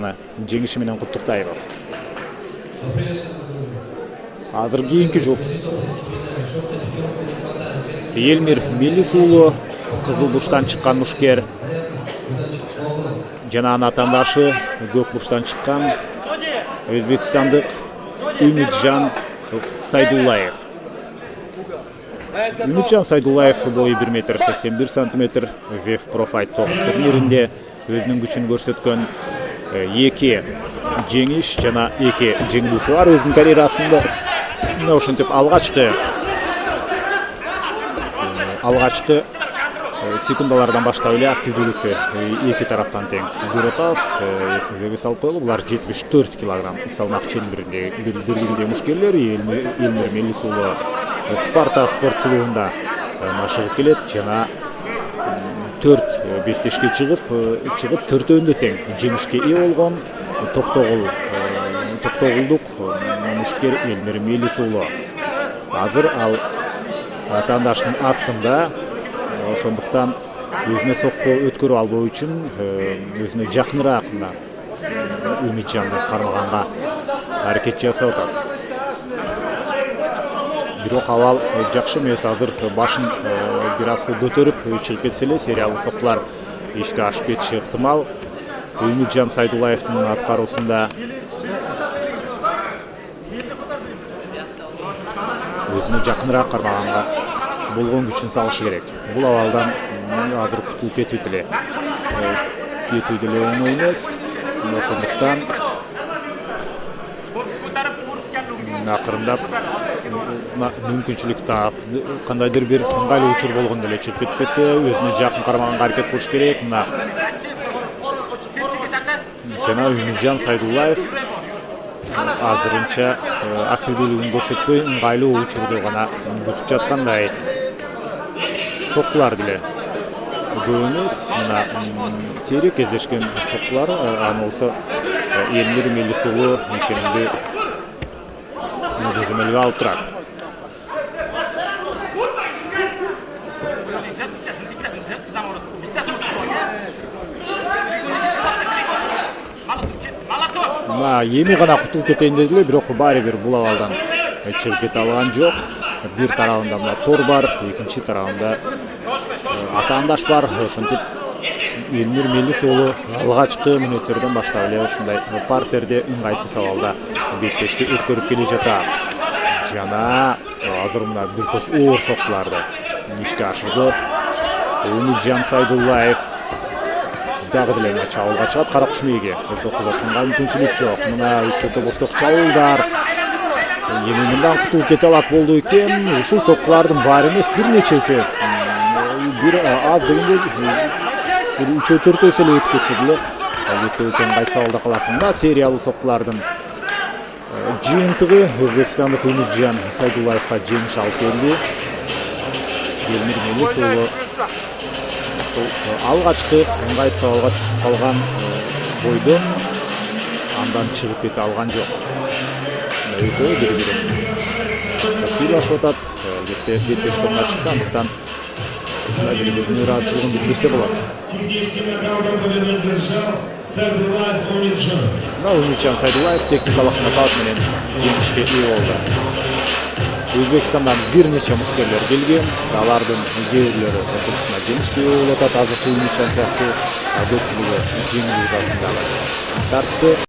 аны жеңиши менен куттуктайбыз. Азыр кийинки жұп. Элмир Мелис уулу кызыл бурчтан чыккан мушкер. Жана анын атаандашы көк бурчтан чыккан өзбекстандык Үмүтжан Сайдуллаев. Үмүтжан Сайдуллаев бою 1,81 м, VF Pro Fight 9 турниринде өзүнүн күчүн көрсөткөн 2 жеңиш жана 2 жеңилүүсү бар өзүнүн карьерасында. Ошентип алгачкы секундалардан баштап эле активдүүлүктү эки тараптан тең көрүп атабыз. Эсиңизге салып коелу, булар 74 кг салмак ченбиринде мушкерлер. Элмир Мелис уулу Спарта спорт клубунда машыгып келет жана 4 беттешке чыгып 4-өндө тең жеңишке ээ болгон токтогулдук мушкер Элмир Мелис уулу. Азыр ал атаандашынын астында, ошондуктан өзүнө сокку өткөрүп албоо үчүн өзүнө жакыныраак Үмүтжанды кармаганга аракет жасап атат. Бирок абал жакшы эмес. Азыр башын бир аз көтөрүп чыгып кетсе эле сериялык соккулар ишке ашып кетиши ыктымал. Үмүтжан Сайдуллаевдин аткаруусунда өзүнө жакыныраак кармаганга болгон күчүн салышы керек. Бул абалдан азыр кутулуп кетүү деле оңой эмес. Ошондуктан акырындап мүмкүнчүлүк таап, кандайдыр бир ыңгайлуу учур болгондо эле чыгып кетпесе, өзүнө жакын кармаганга аракет кылыш керек. Жана Үмүтжан Сайдуллаев азырынча активдүүлүгүн көрсөтпөй, ыңгайлуу учурду гана күтүп жаткандай. Соккулар деле көп эмес. Мына сейрек кездешкен соккулар, аны болсо Элмир Мелис уулу ишенимди көзөмөлгө алып турат. Эми гана кутулуп кетейин деди эле, бирок баары бир бул абалдан чыгып кете алган жок. Бир тарабында мына тор бар, экинчи тарабында атаандаш бар. Ошентип Элмир Мелис уулу алгачкы мүнөттөрдөн баштап эле ушундай партерде ыңгайсыз абалда беттешке өткөрүп келе жатат. Жана азыр мына бир топ оор соккуларды ишке ашырды. Үмүтжан Сайдуллаев дагы деле мына чабуулга чыгат. Кара куш мээге сокку жатканга мүмкүнчүлүк жок. Мына үстүртө босток чабуулдар. Эми мындан кутулуп кете алат болду экен. Ушул соккулардын баары эмес, бир нечеси бир аз дегенде 3-4 эле өтүп кетсе деле өтө ыңгайсыз абалда каласың. Мына сериялуу соккулардын жыйынтыгы өзбекстандык Үмүтжан Сайдуллаевга жеңиш алып келди. Элмир Мелис уулу алгачкы ыңгайсыз абалга түшүп калган бойдон андан чыгып кете алган жок. Экөө бири-бирин сыйлашып атат. Беттеш форма чыккандыктан бири-биринин ыраазычылыгын билдирсе болот. Үмүтжан Сайдуллаев техникалык нокаут менен жеңишке ээ болду. Өзбекстандан бир нече мушкерлер келген. Алардын кээ бирлери жеңишке ээ болуп атат. Азыркы Үмүтжан сыяктуу көпчүлүгү жеңилүү жасында тартты.